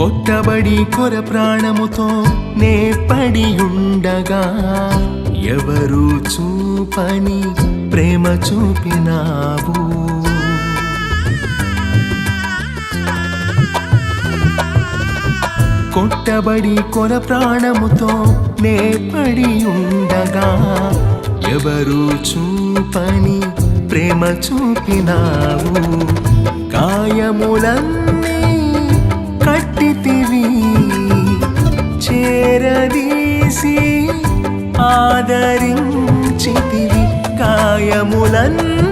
కొట్టబడి కొర ప్రాణముతో నే పడి ఉండగా ఎవరు చూపని ప్రేమ చూపినావు. కొట్టబడి కొర ప్రాణముతో నే పడి ఉండగా ఎవరు చూపని ప్రేమ చూపినావు. గాయములన్నీ కట్టితివి చేరదీసి ఆదరించితివి. గాయములన్నీ